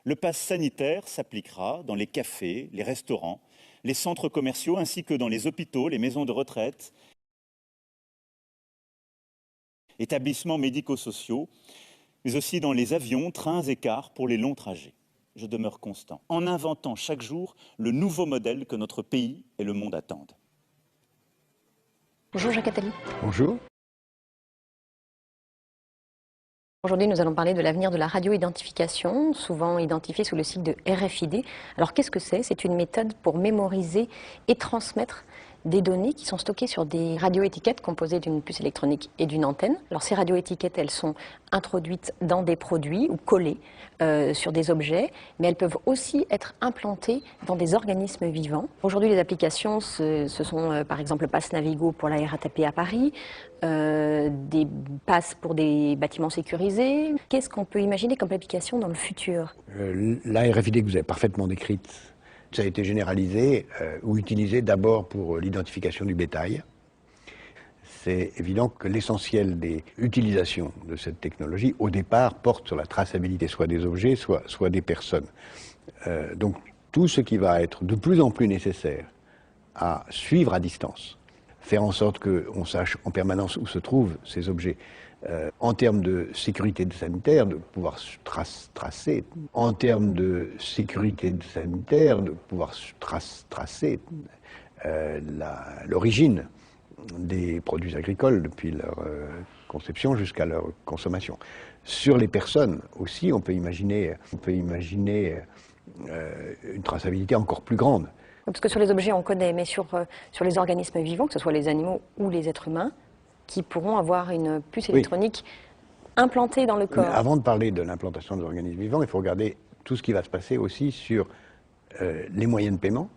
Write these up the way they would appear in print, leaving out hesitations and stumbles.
Le pass sanitaire s'appliquera dans les cafés, les restaurants, les centres commerciaux ainsi que dans les hôpitaux, les maisons de retraite, établissements médico-sociaux, mais aussi dans les avions, trains et cars pour les longs trajets. Je demeure constant, en inventant chaque jour le nouveau modèle que notre pays et le monde attendent. Bonjour Jacques Attali. Bonjour. Aujourd'hui, nous allons parler de l'avenir de la radio-identification, souvent identifiée sous le sigle de RFID. Alors qu'est-ce que c'est? C'est une méthode pour mémoriser et transmettre des données qui sont stockées sur des radioétiquettes composées d'une puce électronique et d'une antenne. Alors ces radioétiquettes, elles sont introduites dans des produits ou collées sur des objets, mais elles peuvent aussi être implantées dans des organismes vivants. Aujourd'hui, les applications, ce sont par exemple le pass Navigo pour la RATP à Paris, des passes pour des bâtiments sécurisés. Qu'est-ce qu'on peut imaginer comme application dans le futur? La RFID que vous avez parfaitement décrite, ça a été généralisé ou utilisé d'abord pour l'identification du bétail. C'est évident que l'essentiel des utilisations de cette technologie, au départ, porte sur la traçabilité, soit des objets, soit des personnes. Donc tout ce qui va être de plus en plus nécessaire à suivre à distance, faire en sorte qu'on sache en permanence où se trouvent ces objets, en termes de sécurité sanitaire, de pouvoir tracer, en termes de sécurité sanitaire, de pouvoir tracer l'origine des produits agricoles depuis leur conception jusqu'à leur consommation. Sur les personnes aussi, on peut imaginer une traçabilité encore plus grande. Parce que sur les objets, on connaît, mais sur les organismes vivants, que ce soit les animaux ou les êtres humains, qui pourront avoir une puce électronique implantée dans le corps. Mais avant de parler de l'implantation des organismes vivants, il faut regarder tout ce qui va se passer aussi sur les moyens de paiement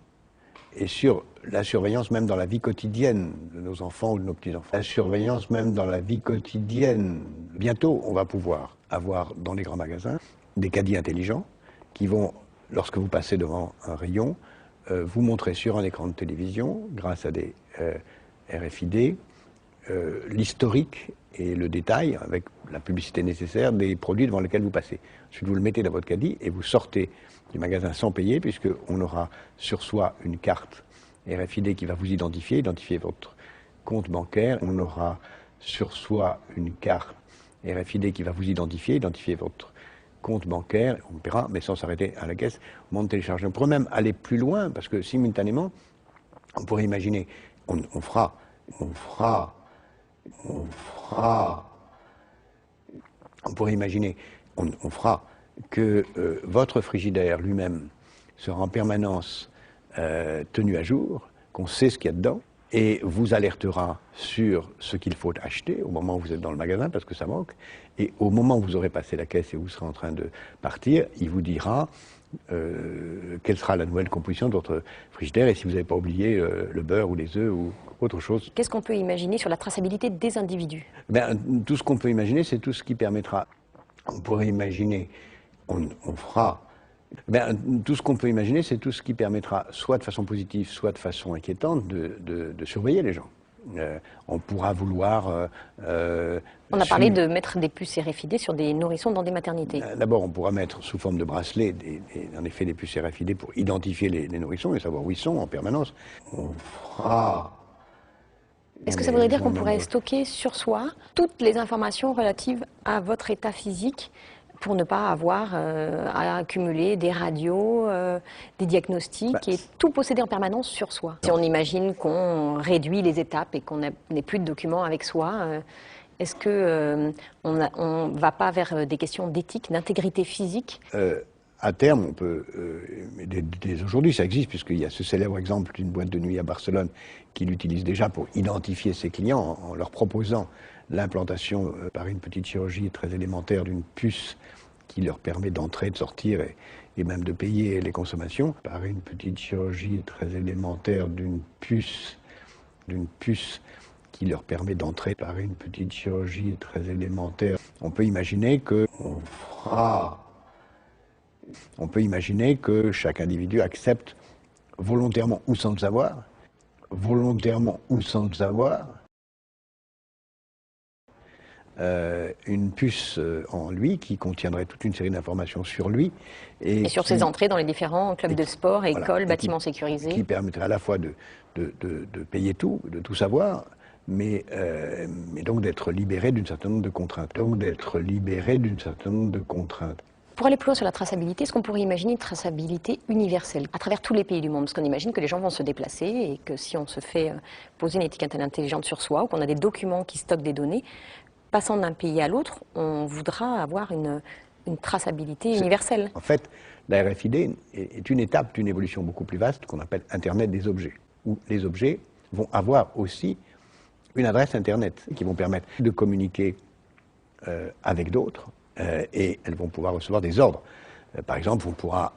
et sur la surveillance même dans la vie quotidienne de nos enfants ou de nos petits-enfants. La surveillance même dans la vie quotidienne. Bientôt, on va pouvoir avoir dans les grands magasins des caddies intelligents qui vont, lorsque vous passez devant un rayon, vous montrer sur un écran de télévision, grâce à des RFID, l'historique et le détail, avec la publicité nécessaire, des produits devant lesquels vous passez. Ensuite, vous le mettez dans votre caddie et vous sortez du magasin sans payer, puisqu'on aura sur soi une carte RFID qui va vous identifier votre compte bancaire. On aura sur soi une carte RFID qui va vous identifier votre compte bancaire. On paiera, mais sans s'arrêter à la caisse, au moment de télécharger. On pourrait même aller plus loin, parce que simultanément, on pourrait imaginer, on fera que votre frigidaire lui-même sera en permanence tenu à jour, qu'on sait ce qu'il y a dedans, et vous alertera sur ce qu'il faut acheter au moment où vous êtes dans le magasin, parce que ça manque, et au moment où vous aurez passé la caisse et vous serez en train de partir, il vous dira quelle sera la nouvelle composition de votre frigidaire, et si vous n'avez pas oublié le beurre ou les œufs ou autre chose. Qu'est-ce qu'on peut imaginer sur la traçabilité des individus? Tout ce qu'on peut imaginer, c'est tout ce qui permettra, on pourrait imaginer, tout ce qu'on peut imaginer, c'est tout ce qui permettra, soit de façon positive, soit de façon inquiétante, de surveiller les gens. On pourra vouloir... on a parlé de mettre des puces RFID sur des nourrissons dans des maternités. D'abord, on pourra mettre sous forme de bracelet, en effet, des puces RFID pour identifier les nourrissons et savoir où ils sont en permanence. On fera... Est-ce que ça voudrait dire qu'on pourrait stocker sur soi toutes les informations relatives à votre état physique pour ne pas avoir à accumuler des radios, des diagnostics et tout posséder en permanence sur soi? Si on imagine qu'on réduit les étapes et qu'on n'ait plus de documents avec soi, est-ce qu'on ne va pas vers des questions d'éthique, d'intégrité physique? À terme, on peut, dès aujourd'hui ça existe, puisqu'il y a ce célèbre exemple d'une boîte de nuit à Barcelone qui l'utilise déjà pour identifier ses clients en leur proposant l'implantation par une petite chirurgie très élémentaire d'une puce qui leur permet d'entrer, de sortir et même de payer les consommations. Par une petite chirurgie très élémentaire d'une puce qui leur permet d'entrer par une petite chirurgie très élémentaire. On peut imaginer que chaque individu accepte volontairement ou sans le savoir, une puce en lui qui contiendrait toute une série d'informations sur lui. Et sur ses entrées dans les différents clubs de sport, écoles, bâtiments sécurisés. Qui permettrait à la fois de payer tout, de tout savoir, mais donc d'être libéré d'un certain nombre de contraintes. Pour aller plus loin sur la traçabilité, est-ce qu'on pourrait imaginer une traçabilité universelle à travers tous les pays du monde? Parce qu'on imagine que les gens vont se déplacer et que si on se fait poser une étiquette intelligente sur soi ou qu'on a des documents qui stockent des données, passant d'un pays à l'autre, on voudra avoir une traçabilité universelle. En fait, la RFID est une étape d'une évolution beaucoup plus vaste qu'on appelle Internet des objets, où les objets vont avoir aussi une adresse Internet qui vont permettre de communiquer avec d'autres et elles vont pouvoir recevoir des ordres. Par exemple, on pourra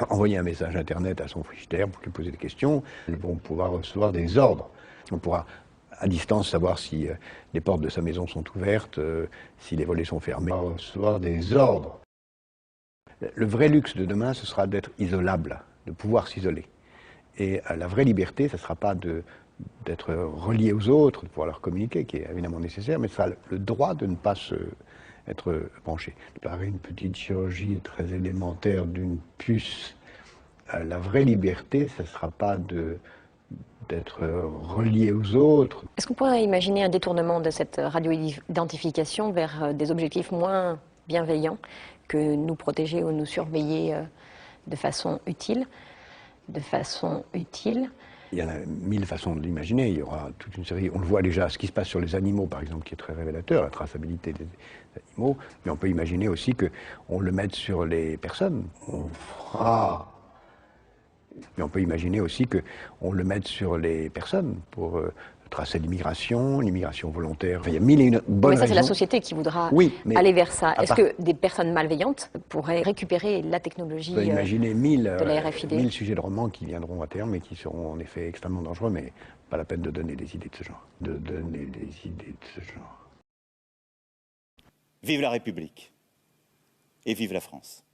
envoyer un message Internet à son frigidaire pour lui poser des questions. Elles vont pouvoir recevoir des ordres. On pourra à distance savoir si les portes de sa maison sont ouvertes, si les volets sont fermés, recevoir des ordres. Le vrai luxe de demain, ce sera d'être isolable, de pouvoir s'isoler. Et la vraie liberté, ce ne sera pas d'être relié aux autres, de pouvoir leur communiquer, qui est évidemment nécessaire, mais ce sera le droit de ne pas être branché. Par une petite chirurgie très élémentaire d'une puce, la vraie liberté, ce ne sera pas d'être relié aux autres. Est-ce qu'on pourrait imaginer un détournement de cette radio-identification vers des objectifs moins bienveillants que nous protéger ou nous surveiller de façon utile Il y en a 1000 façons de l'imaginer. Il y aura toute une série. On le voit déjà, ce qui se passe sur les animaux, par exemple, qui est très révélateur, la traçabilité des animaux. Mais on peut imaginer aussi qu'on le mette sur les personnes. Mais on peut imaginer aussi qu'on le mette sur les personnes pour tracer l'immigration volontaire. Enfin, il y a mille et une bonnes raisons. Mais ça, c'est la société qui voudra aller vers ça. Est-ce que des personnes malveillantes pourraient récupérer la technologie de la RFID 1000 sujets de romans qui viendront à terme et qui seront en effet extrêmement dangereux, mais pas la peine de donner des idées de ce genre. Vive la République et vive la France.